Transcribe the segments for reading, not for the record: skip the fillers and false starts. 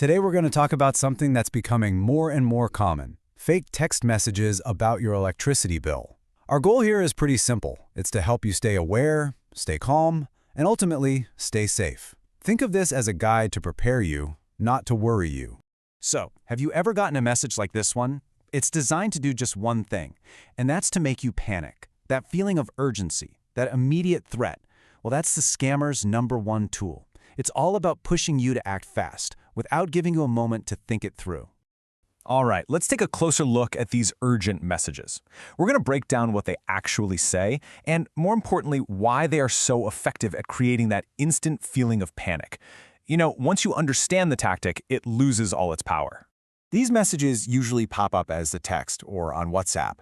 Today we're going to talk about something that's becoming more and more common: fake text messages about your electricity bill. Our goal here is pretty simple. It's to help you stay aware, stay calm, and ultimately, stay safe. Think of this as a guide to prepare you, not to worry you. So, have you ever gotten a message like this one? It's designed to do just one thing, and that's to make you panic. That feeling of urgency, that immediate threat, well, that's the scammer's #1 tool. It's all about pushing you to act fast, without giving you a moment to think it through. All right, let's take a closer look at these urgent messages. We're going to break down what they actually say, and more importantly, why they are so effective at creating that instant feeling of panic. Once you understand the tactic, it loses all its power. These messages usually pop up as a text or on WhatsApp,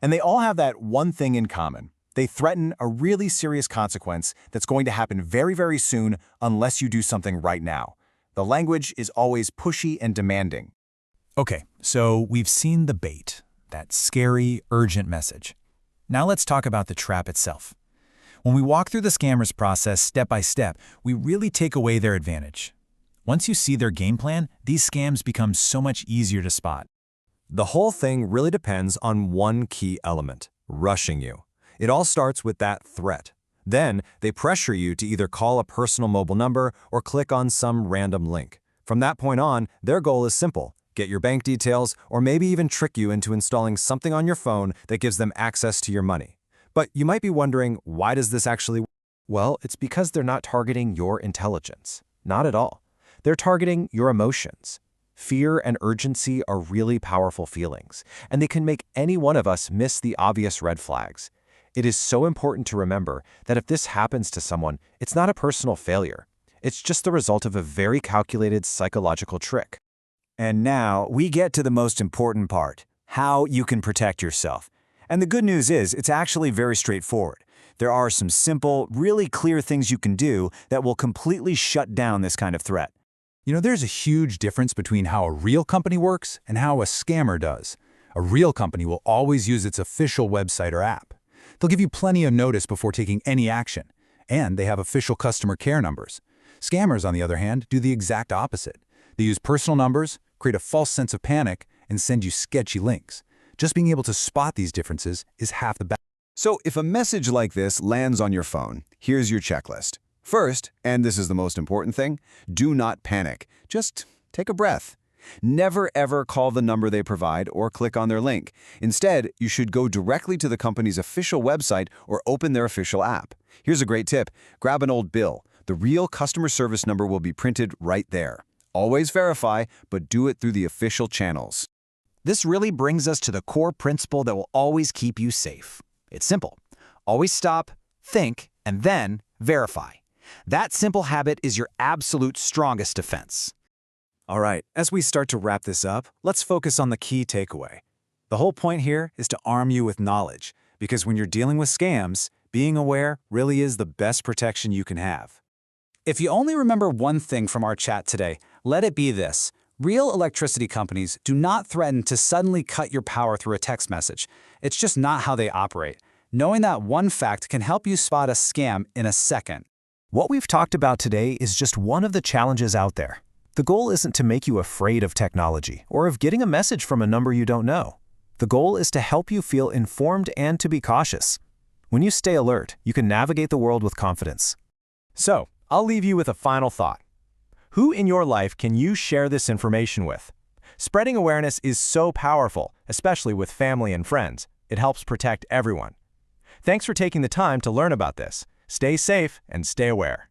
and they all have that one thing in common. They threaten a really serious consequence that's going to happen very, very soon unless you do something right now. The language is always pushy and demanding. Okay, so we've seen the bait, that scary, urgent message. Now let's talk about the trap itself. When we walk through the scammer's process step by step, we really take away their advantage. Once you see their game plan, these scams become so much easier to spot. The whole thing really depends on one key element: rushing you. It all starts with that threat. Then, they pressure you to either call a personal mobile number or click on some random link. From that point on, their goal is simple: get your bank details, or maybe even trick you into installing something on your phone that gives them access to your money. But you might be wondering, why does this actually work? Well, it's because they're not targeting your intelligence. Not at all. They're targeting your emotions. Fear and urgency are really powerful feelings, and they can make any one of us miss the obvious red flags. It is so important to remember that if this happens to someone, it's not a personal failure. It's just the result of a very calculated psychological trick. And now we get to the most important part: how you can protect yourself. And the good news is, it's actually very straightforward. There are some simple, really clear things you can do that will completely shut down this kind of threat. There's a huge difference between how a real company works and how a scammer does. A real company will always use its official website or app. They'll give you plenty of notice before taking any action, and they have official customer care numbers. Scammers, on the other hand, do the exact opposite. They use personal numbers, create a false sense of panic, and send you sketchy links. Just being able to spot these differences is half the battle. So if a message like this lands on your phone, here's your checklist. First, and this is the most important thing, do not panic. Just take a breath. Never ever call the number they provide or click on their link. Instead, you should go directly to the company's official website or open their official app. Here's a great tip: grab an old bill. The real customer service number will be printed right there. Always verify, but do it through the official channels. This really brings us to the core principle that will always keep you safe. It's simple. Always stop, think, and then verify. That simple habit is your absolute strongest defense. All right, as we start to wrap this up, let's focus on the key takeaway. The whole point here is to arm you with knowledge, because when you're dealing with scams, being aware really is the best protection you can have. If you only remember one thing from our chat today, let it be this: real electricity companies do not threaten to suddenly cut your power through a text message. It's just not how they operate. Knowing that one fact can help you spot a scam in a second. What we've talked about today is just one of the challenges out there. The goal isn't to make you afraid of technology or of getting a message from a number you don't know. The goal is to help you feel informed and to be cautious. When you stay alert, you can navigate the world with confidence. So, I'll leave you with a final thought. Who in your life can you share this information with? Spreading awareness is so powerful, especially with family and friends. It helps protect everyone. Thanks for taking the time to learn about this. Stay safe and stay aware.